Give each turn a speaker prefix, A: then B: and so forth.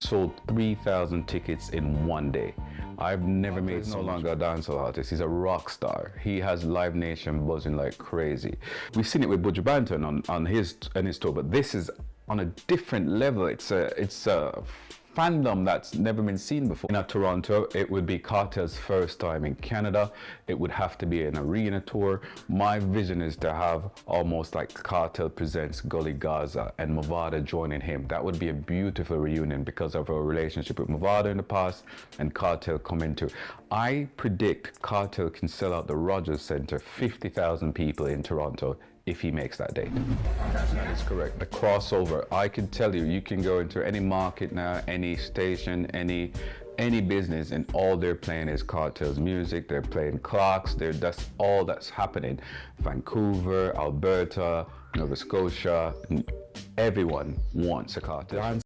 A: sold 3,000 tickets in one day. I've never made no longer a dancehall artist. He's a rock star. He has Live Nation buzzing like crazy. We've seen it with Buju Banton on his tour, but this is on a different level. It's a fandom that's never been seen before. In Toronto, it would be Kartel's first time in Canada. It would have to be an arena tour. My vision is to have almost like Kartel presents Gully, Gaza, and Mavado joining him. That would be a beautiful reunion because of our relationship with Mavado in the past and Kartel coming to. I predict Kartel can sell out the Rogers Centre, 50,000 people in Toronto, if he makes that date. That is correct. The crossover, I can tell you, you can go into any market now, any station, any business, and all they're playing is Kartel's music. They're playing clocks. That's all that's happening. Vancouver, Alberta, Nova Scotia, everyone wants a Kartel.